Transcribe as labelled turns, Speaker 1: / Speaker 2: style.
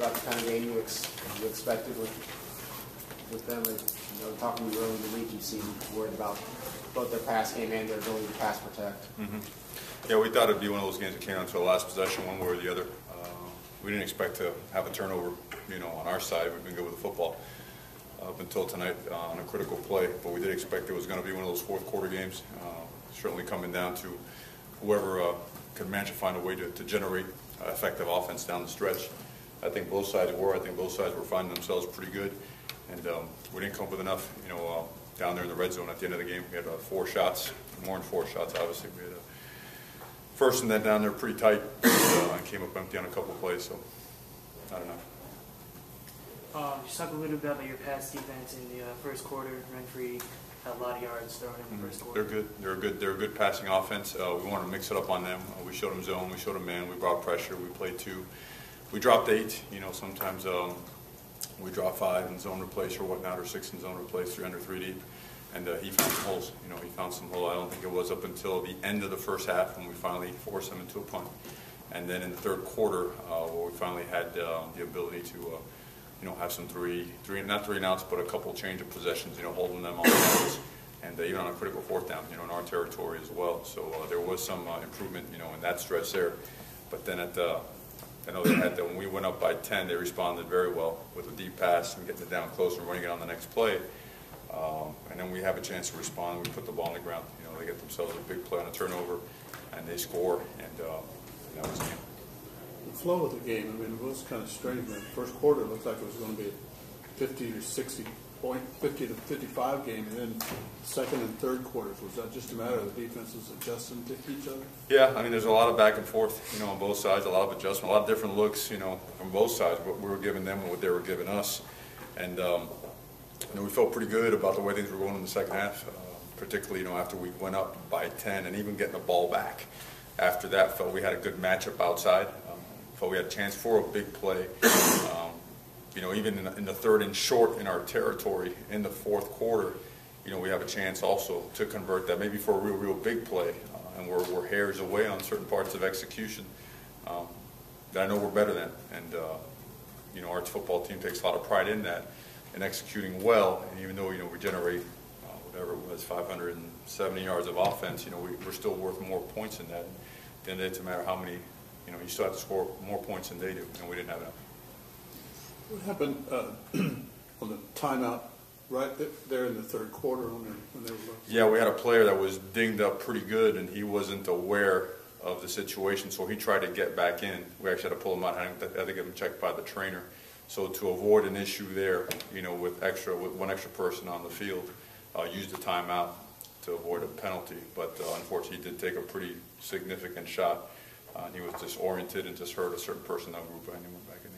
Speaker 1: about the kind of game you expected with them? Talking to you early in the week, you seemed worried about both their pass game and their ability to pass protect.
Speaker 2: Yeah, we thought it'd be one of those games that came down to the last possession, one way or the other. We didn't expect to have a turnover, on our side. We've been good with the football up until tonight on a critical play, but we did expect it was going to be one of those fourth quarter games. Certainly coming down to whoever could manage to find a way to generate effective offense down the stretch. I think both sides were. I think both sides were finding themselves pretty good, and we didn't come up with enough, down there in the red zone at the end of the game. We had 4 shots, more than 4 shots, obviously. We had first and then down there pretty tight, and came up empty on a couple of plays, so not enough.
Speaker 3: Just talk a little bit about your pass defense in the first quarter. Renfree had a lot of yards thrown in the first quarter.
Speaker 2: They're good. They're a good passing offense. We wanted to mix it up on them. We showed them zone. We showed them man. We brought pressure. We played 2. We dropped 8. Sometimes we drop 5 in zone replace or whatnot, or 6 in zone replace, 3 under 3 deep. And he found some holes. He found some holes. I don't think it was up until the end of the first half when we finally forced him into a punt. And then in the third quarter, where we finally had the ability to, have some not 3 and outs, but a couple change of possessions, holding them on the downs, and even on a critical 4th down, in our territory as well. So there was some improvement, in that stretch there. But then I know they had when we went up by 10, they responded very well with a deep pass and getting it down close and running it on the next play. And then we have a chance to respond. We put the ball on the ground. They get themselves a big play on a turnover, and they score, and that was the game.
Speaker 4: The flow of the game, it was kind of strange. In the first quarter, it looked like it was going to be a 50 or 60 point, 50 to 55 game, and then second and third quarters, was that just a matter of the defenses adjusting to each other?
Speaker 2: Yeah, there's a lot of back and forth, on both sides, a lot of adjustment, a lot of different looks, from both sides, what we were giving them and what they were giving us. And we felt pretty good about the way things were going in the second half, particularly, after we went up by 10 and even getting the ball back. After that, felt we had a good matchup outside. Felt we had a chance for a big play. Even in the third and short in our territory in the fourth quarter, we have a chance also to convert that maybe for a real big play. And we're hairs away on certain parts of execution that I know we're better than. And, our football team takes a lot of pride in that. And executing well, and even though we generate whatever it was 570 yards of offense, we're still worth more points than that. At the end of the day, it doesn't matter how many, you still have to score more points than they do, and we didn't have enough.
Speaker 4: What happened on the timeout right there in the third quarter when they were lost? Yeah,
Speaker 2: we had a player that was dinged up pretty good, and he wasn't aware of the situation, so he tried to get back in. We actually had to pull him out. I had to get him checked by the trainer. So to avoid an issue there, with one extra person on the field, used the timeout to avoid a penalty. But unfortunately, he did take a pretty significant shot. And he was disoriented and just hurt a certain person in that group, and he went back in the